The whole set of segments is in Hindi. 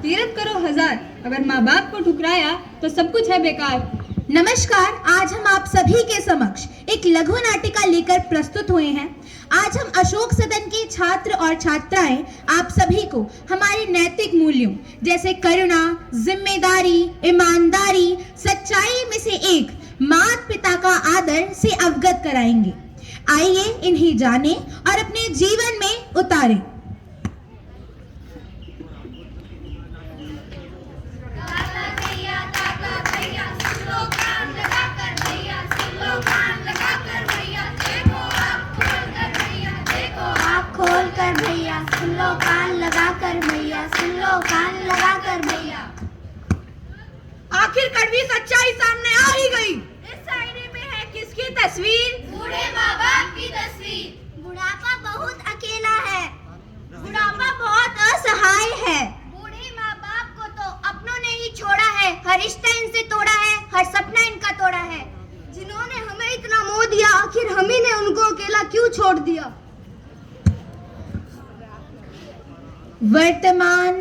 तीरथ करो हजार, अगर माँ बाप को ठुकराया तो सब कुछ है बेकार। नमस्कार, आज हम आप सभी के समक्ष एक लघु नाटिका लेकर प्रस्तुत हुए हैं। आज हम अशोक सदन के छात्र और छात्राएं आप सभी को हमारे नैतिक मूल्यों जैसे करुणा, जिम्मेदारी, ईमानदारी, सच्चाई में से एक माता पिता का आदर से अवगत कराएंगे। आइए इन्हें जानें और अपने जीवन में उतारें। सुन लो कान लगा कर भैया, सुन लो कान लगा कर भैया। आखिर कड़वी सच्चाई सामने आ ही गई। इस शायरी में है किसकी तस्वीर? बूढ़े माँ बाप की तस्वीर। बुढ़ापा बहुत अकेला है, बुढ़ापा बहुत असहाय है। बूढ़े माँ बाप को तो अपनों ने ही छोड़ा है, हर रिश्ता इनसे तोड़ा है, हर सपना इनका तोड़ा है। जिन्होंने हमें इतना मोह दिया, आखिर हम ही ने उनको अकेला क्यों छोड़ दिया? वर्तमान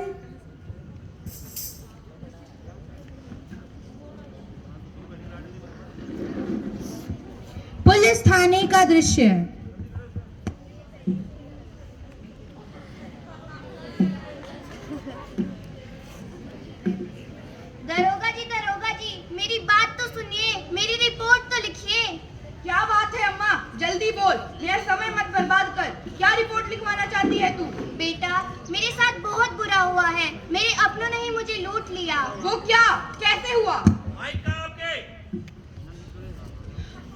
पुलिस थाने का दृश्य। दरोगा जी, मेरी बात तो सुनिए, मेरी रिपोर्ट तो लिखिए। क्या बात है अम्मा, जल्दी बोल, मेरा समय मत बर्बाद कर। क्या रिपोर्ट लिखवाना चाहती है तू? बेटा, मेरे साथ बहुत बुरा हुआ है, मेरे अपनों ने ही मुझे लूट लिया। वो क्या, कैसे हुआ?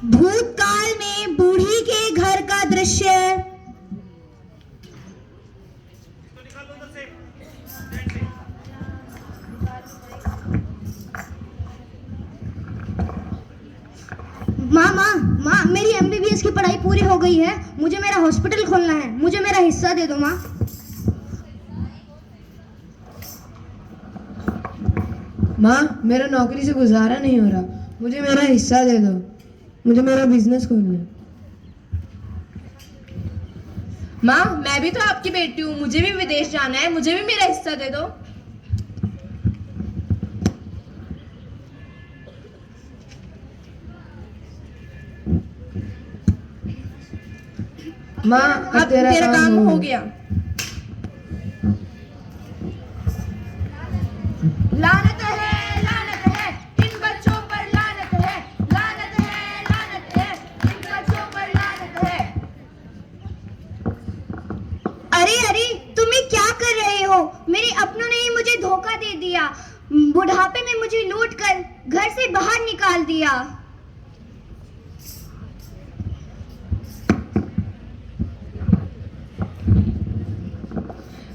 भूतकाल में बूढ़ी के घर का दृश्य। माँ, मेरी MBBS की पढ़ाई पूरी हो गई है, मुझे मेरा हॉस्पिटल खोलना है, मुझे मेरा हिस्सा दे दो माँ। माँ, मेरा नौकरी से गुजारा नहीं हो रहा, मुझे मेरा हिस्सा दे दो, मुझे मेरा बिजनेस खोलना है। माँ, मैं भी तो आपकी बेटी हूँ, मुझे भी विदेश जाना है, मुझे भी मेरा हिस्सा दे दो। माँ, अब तेरा काम हो गया। लानत है इन बच्चों पर, लानत है इन बच्चों पर, लानत है। अरे तुम ये क्या कर रहे हो? मेरे अपनों ने ही मुझे धोखा दे दिया, बुढ़ापे में मुझे लूट कर घर से बाहर निकाल दिया।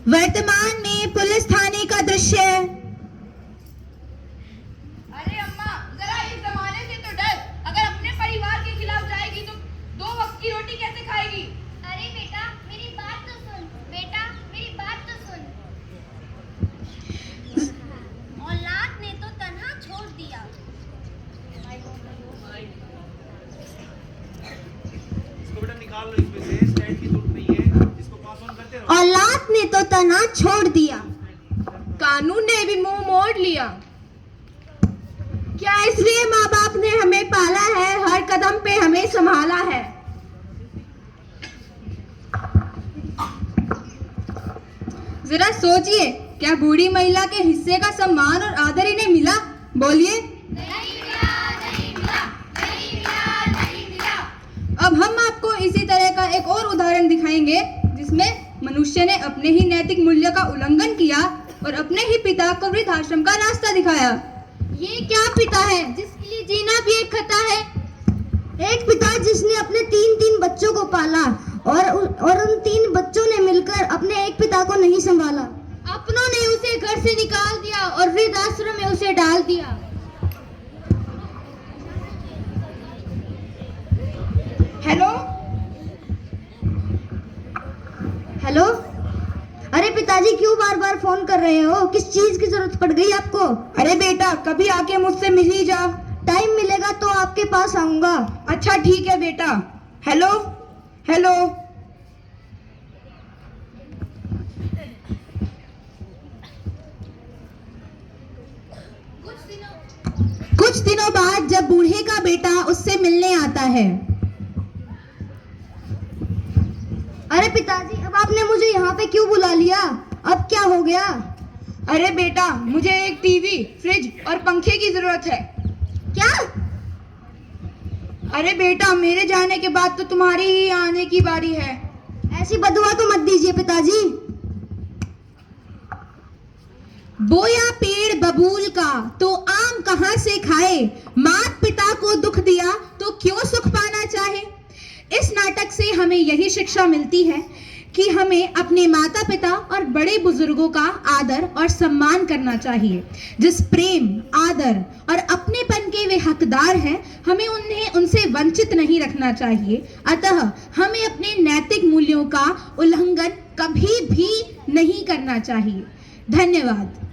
वर्तमान में पुलिस थाने का दृश्य। अरे अम्मा, जरा इस जमाने से तो डर। अगर अपने परिवार के खिलाफ जाएगी तो 2 वक्त की रोटी कैसे खाएगी? अरे बेटा, मेरी बात तो सुन। औलाद ने तो तन्हा छोड़ दिया। इसको बेटा निकाल लो इसमें से, स्टैंड की जरूरत नहीं है, इसको पास ऑन करते रहो। औलाद ने तो तना छोड़ दिया, कानून ने भी मुंह मोड़ लिया। क्या इसलिए माँ बाप ने हमें पाला है, हर कदम पे हमें संभाला है? जरा सोचिए, क्या बूढ़ी महिला के हिस्से का सम्मान और आदर इन्हें मिला? बोलिए। नहीं मिला। अब हम आपको इसी तरह का एक और उदाहरण दिखाएंगे जिसमें मनुष्य ने अपने ही नैतिक मूल्य का उल्लंघन किया और अपने ही पिता को वृद्धाश्रम का रास्ता दिखाया। ये क्या पिता है जिसके लिए जीना भी एक खता है? एक पिता जिसने अपने 3 बच्चों को पाला और उन 3 बच्चों ने मिलकर अपने एक पिता को नहीं संभाला। अपनों ने उसे घर से निकाल दिया और वृद्धाश्रम में उसे डाल दिया। हेलो, अरे पिताजी क्यों बार फोन कर रहे हो? किस चीज की जरूरत पड़ गई आपको? अरे बेटा, कभी आके मुझसे मिल ही जा। टाइम मिलेगा तो आपके पास आऊंगा। अच्छा ठीक है बेटा। Hello hello. दिनों बाद जब बूढ़े का बेटा उससे मिलने आता है। अरे पिताजी, अब आपने मुझे यहाँ पे क्यों बुला लिया? अब क्या हो गया? अरे बेटा, मुझे एक टीवी, फ्रिज और पंखे की जरूरत है। क्या? अरे बेटा, मेरे जाने के बाद तो तुम्हारी ही आने की बारी है। ऐसी बदुआ तो मत दीजिए पिताजी। बोया पेड़ बबूल का तो आम कहां से खाए, मात पिता को दुख दिया तो क्यों सुख पाना चाहे। इस नाटक से हमें यही शिक्षा मिलती है कि हमें अपने माता पिता और बड़े बुजुर्गों का आदर और सम्मान करना चाहिए। जिस प्रेम, आदर और अपनेपन के वे हकदार हैं, हमें उनसे वंचित नहीं रखना चाहिए। अतः हमें अपने नैतिक मूल्यों का उल्लंघन कभी भी नहीं करना चाहिए। धन्यवाद।